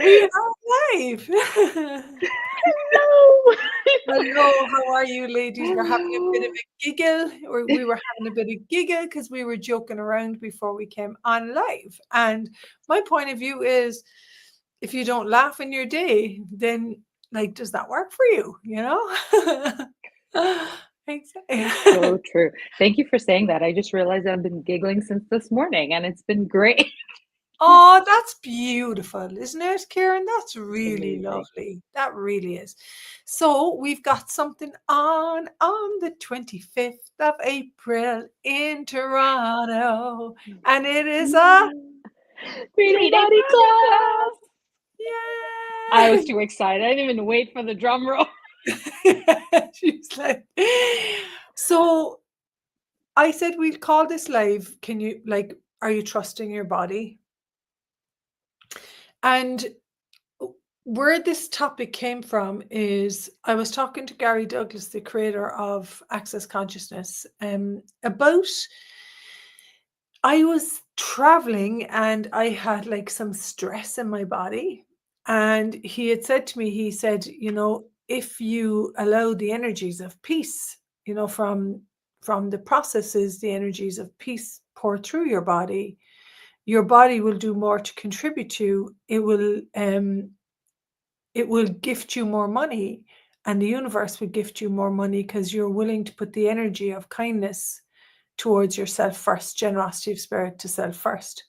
We are live. Hello. Hello, how are you, ladies? We're having a bit of a giggle, or we were having a bit of giggle because we were joking around before we came on live. And my point of view is, if you don't laugh in your day, then like, does that work for you? You know? Exactly. So true. Thank you for saying that. I just realized I've been giggling since this morning and it's been great. Oh, that's beautiful, isn't it, Kieran? That's It's really amazing. lovely. That really is. So we've got something on the 25th of April in Toronto, and it is a Reading Reading body body class. class. I was yay! too excited. I didn't even wait for the drum roll. She's like, so I said we'd call this live. Can you like, are you trusting your body? And where this topic came from is I was talking to Gary Douglas, the creator of Access Consciousness, about I was traveling and I had like some stress in my body. And he had said to me, he said, if you allow the energies of peace, from the processes, the energies of peace pour through your body will do more to contribute to. It will gift you more money, and the universe will gift you more money because you're willing to put the energy of kindness towards yourself first, generosity of spirit to self first.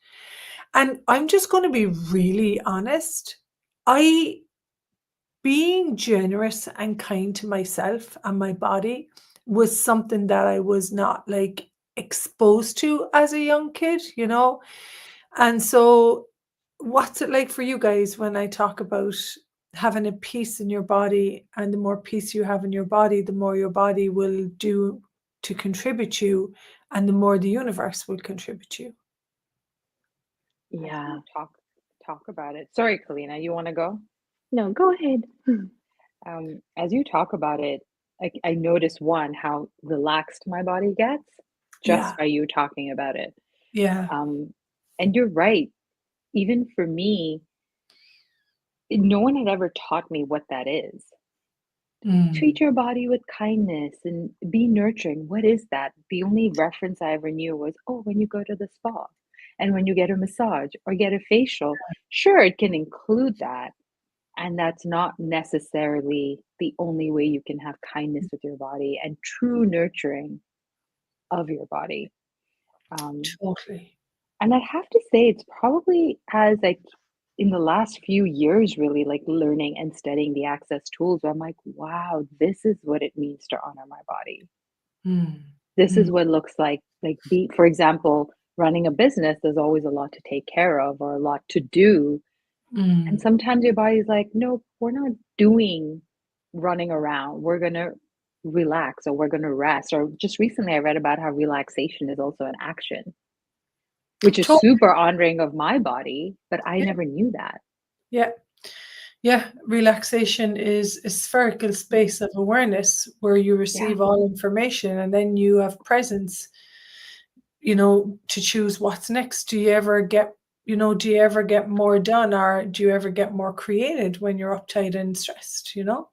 And I'm just going to be really honest. I Being generous and kind to myself and my body was something that I was not like exposed to as a young kid. And so, what's it like for you guys when I talk about having a peace in your body? And the more peace you have in your body, the more your body will do to contribute you, and the more the universe will contribute you. As Yeah. you talk about it. Sorry, Kalina, you want to go? No, go ahead. As you talk about it, I notice one, how relaxed my body gets just Yeah, by you talking about it. yeah, Um, and you're right. Even for me, no one had ever taught me what that is. mm, Treat your body with kindness and be nurturing. What is that? The only reference I ever knew was, oh, when you go to the spa and when you get a massage or get a facial. Sure, it can include that. And that's not necessarily the only way you can have kindness with your body and true nurturing of your body. Um, totally. and I have to say, it's probably as like in the last few years, really like learning and studying the access tools, where I'm like, wow, this is what it means to honor my body. Mm, This is mm, what it looks like be, for example, running a business, there's always a lot to take care of or a lot to do. And mm. sometimes your body's like, no, we're not doing running around. We're going to relax or we're going to rest. Or just recently, I read about how relaxation is also an action, which is Totally. super honoring of my body, but I Yeah, never knew that. yeah, yeah. Relaxation is a spherical space of awareness where you Yeah. receive all information and then you have presence, to choose what's next. Do you ever get more done, or do you ever get more created when you're uptight and stressed? No,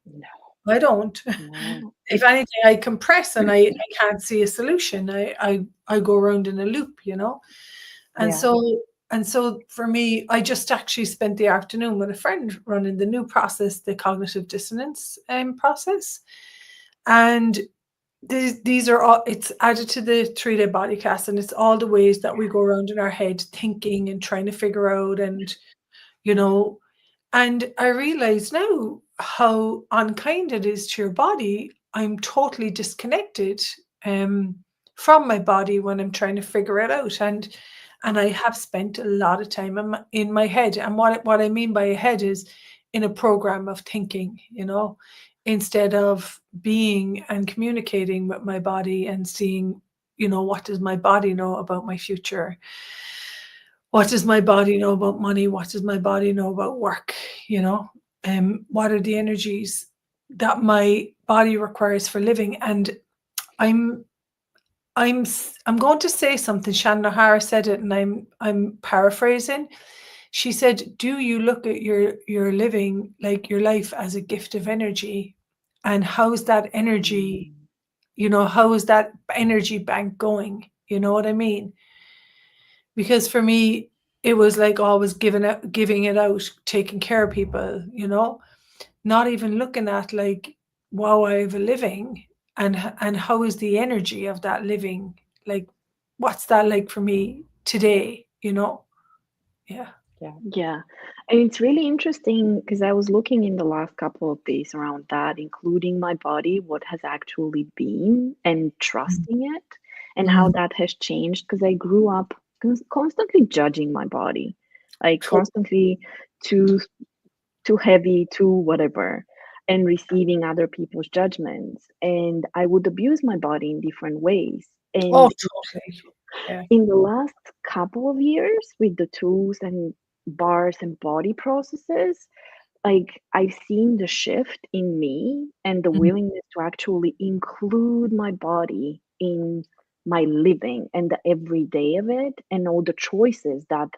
I don't. no. If anything, I compress and I can't see a solution. I go around in a loop. And Yeah. so for me, I just actually spent the afternoon with a friend running the new process, the cognitive dissonance process. And these are all, it's added to the 3-day body class, and it's all the ways that we go around in our head thinking and trying to figure out, you know, and I realize now how unkind it is to your body. I'm totally disconnected um, from my body when I'm trying to figure it out, and I have spent a lot of time in my head. And what I mean by a head is in a program of thinking, instead of being and communicating with my body and seeing, what does my body know about my future? What does my body know about money? What does my body know about work? What are the energies that my body requires for living? And I'm I'm going to say something. Shannon O'Hara said it, and I'm paraphrasing. she said, do you look at your living, like your life, as a gift of energy? And how's that energy, how is that energy bank going? You know what I mean? Because for me, it was like always giving it out, taking care of people, not even looking at like, wow, I have a living, and how is the energy of that living? Like, what's that like for me today? Yeah. Yeah. And it's really interesting because I was looking in the last couple of days around that, including my body, what has actually been, and trusting it, and how Mm. that has changed. Because I grew up constantly judging my body, like To- constantly too too heavy, too whatever, and receiving other people's judgments. And I would abuse my body in different ways. Oh, And totally. Yeah. in the last couple of years, with the tools and bars and body processes, like I've seen the shift in me and the Mhm. willingness to actually include my body in my living and the everyday of it, and all the choices that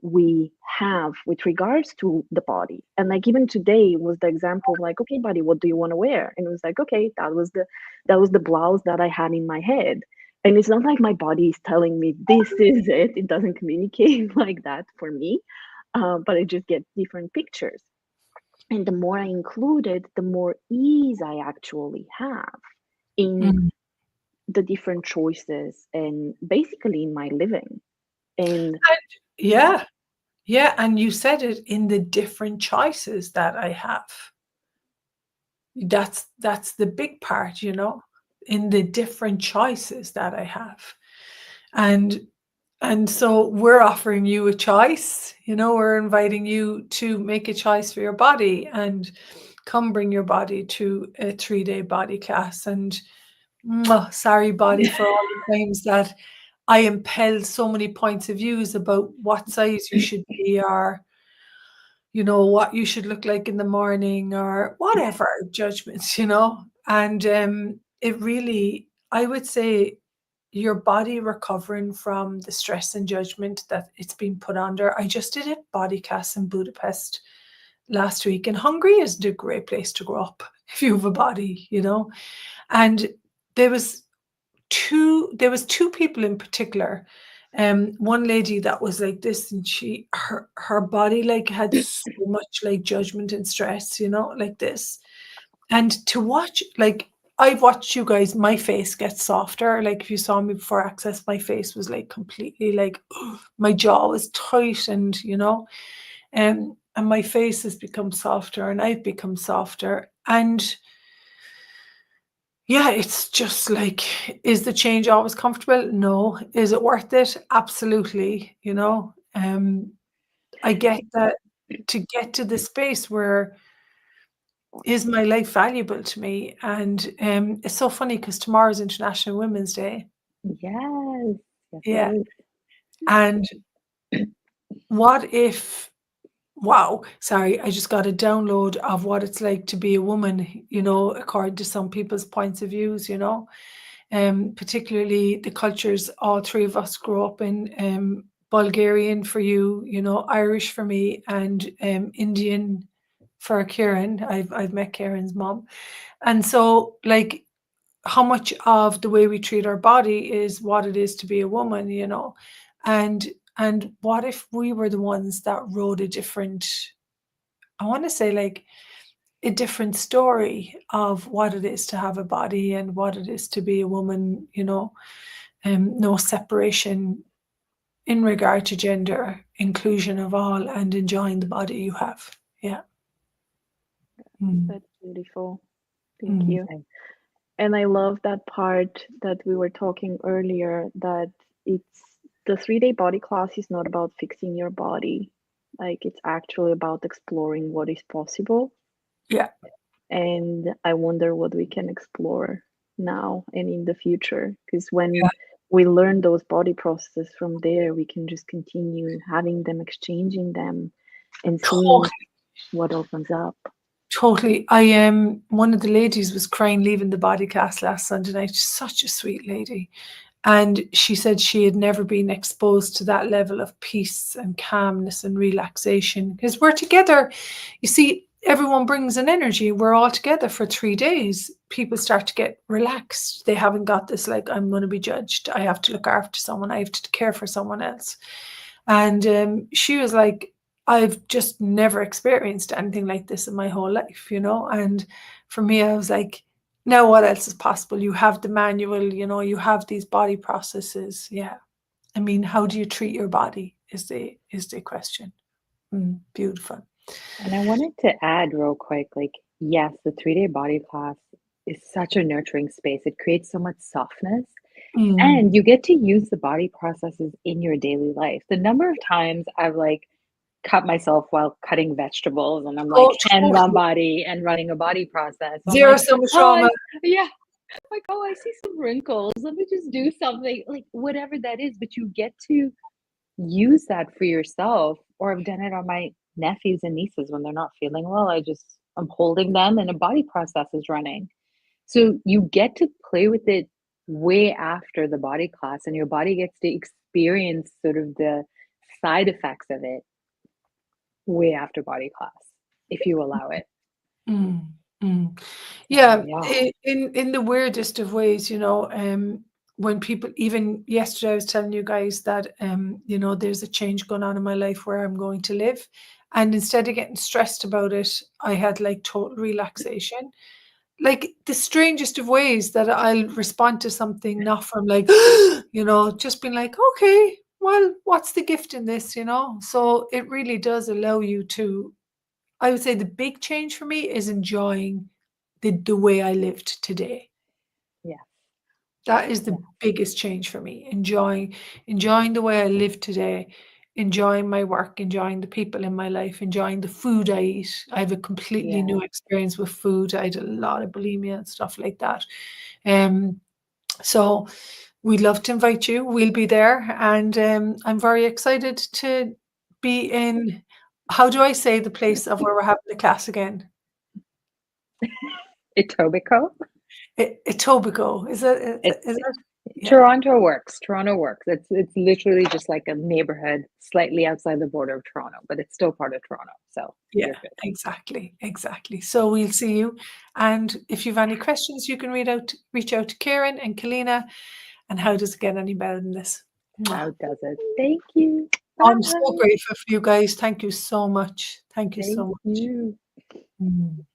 we have with regards to the body. And like even today was the example of like, okay, buddy, what do you want to wear? And it was like, okay, that was the blouse that I had in my head. And it's not like my body is telling me this is it. It doesn't communicate like that for me, but I just get different pictures. And the more I include it, the more ease I actually have in Mm. the different choices and basically in my living. And yeah, Yeah. Yeah. And you said it, in the different choices that I have. That's the big part, in the different choices that I have. And so we're offering you a choice, we're inviting you to make a choice for your body, and come bring your body to a 3-day body class. And sorry, body, for all the times that I impelled so many points of views about what size you should be, or what you should look like in the morning, or whatever judgments, and it really, I would say, your body recovering from the stress and judgment that it's been put under. I just did a body class in Budapest last week, and Hungary isn't a great place to grow up if you have a body, and there was two people in particular. One lady that was like this, and her body like had so much like judgment and stress, like this. And to watch, like, I've watched you guys, my face gets softer. Like, if you saw me before Access, my face was like completely like, my jaw was tight, and my face has become softer, and I've become softer. And yeah, it's just like, is the change always comfortable? No. Is it worth it? Absolutely. I get that, to get to the space where, is my life valuable to me? And it's so funny because tomorrow's International Women's Day. yes, yes, it Yeah. is. And what if, wow, sorry, I just got a download of what it's like to be a woman, according to some people's points of views, particularly the cultures all three of us grew up in. Bulgarian for you, Irish for me, and Indian for Kieran. I've met Kieran's mom. And so, like, how much of the way we treat our body is what it is to be a woman, and what if we were the ones that wrote a different, I want to say, like, a different story of what it is to have a body and what it is to be a woman, no separation in regard to gender, inclusion of all, and enjoying the body you have. Yeah. Mm, That's beautiful. Thank mm. you. And I love that part that we were talking earlier, that it's the 3-day body class is not about fixing your body. Like it's actually about exploring what is possible. Yeah. And I wonder what we can explore now and in the future. Because when we learn those body processes from there, we can just continue having them, exchanging them, and seeing Totally. what opens up. Totally. I am, one of the ladies was crying leaving the body class last Sunday night. Such a sweet lady. And she said she had never been exposed to that level of peace and calmness and relaxation, because we're together. You see, everyone brings an energy. We're all together for 3 days. People start to get relaxed. They haven't got this, like, I'm going to be judged. I have to look after someone. I have to care for someone else. And she was like, I've just never experienced anything like this in my whole life, you know? And for me, I was like, now what else is possible? You have the manual, you know, you have these body processes. Yeah. I mean, how do you treat your body is the question. Beautiful. And I wanted to add real quick, like, yes, the 3-day body class is such a nurturing space. It creates so much softness, Mm. and you get to use the body processes in your daily life. The number of times I've like cut myself while cutting vegetables, and I'm like Oh, hands on totally. body and running a body process. I'm Zero like, sum oh, trauma. yeah. Like, oh, I see some wrinkles. Let me just do something, like whatever that is. But you get to use that for yourself. Or I've done it on my nephews and nieces when they're not feeling well. I'm holding them and a body process is running. So you get to play with it way after the body class, and your body gets to experience sort of the side effects of it way after body class, if you allow it. Mm, mm. So Yeah, yeah. in the weirdest of ways, you know, when people, even yesterday, I was telling you guys that, you know, there's a change going on in my life where I'm going to live, and instead of getting stressed about it, I had like total relaxation, like the strangest of ways that I'll respond to something, not from like, you know, just being like, okay, well, what's the gift in this, you know? So it really does allow you to, I would say the big change for me is enjoying the way I lived today. Yeah. That is the Yeah. biggest change for me. Enjoying the way I live today, enjoying my work, enjoying the people in my life, enjoying the food I eat. I have a completely Yeah. new experience with food. I had a lot of bulimia and stuff like that. Um, so we'd love to invite you. We'll be there, and I'm very excited to be in. How do I say the place of where we're having the class again? Etobicoke. Etobicoke. Is it? It's Is it? Yeah. Toronto works. Toronto works. It's literally just like a neighborhood slightly outside the border of Toronto, but it's still part of Toronto. So Yeah, you're good. exactly, exactly. So we'll see you. And if you've any questions, you can reach out to Kieran and Kalina. And how does it get any better than this? Mwah. How does it? Thank you. I'm so Bye. grateful for you guys. Thank you so much. Thank you so Thank much. you. Mm.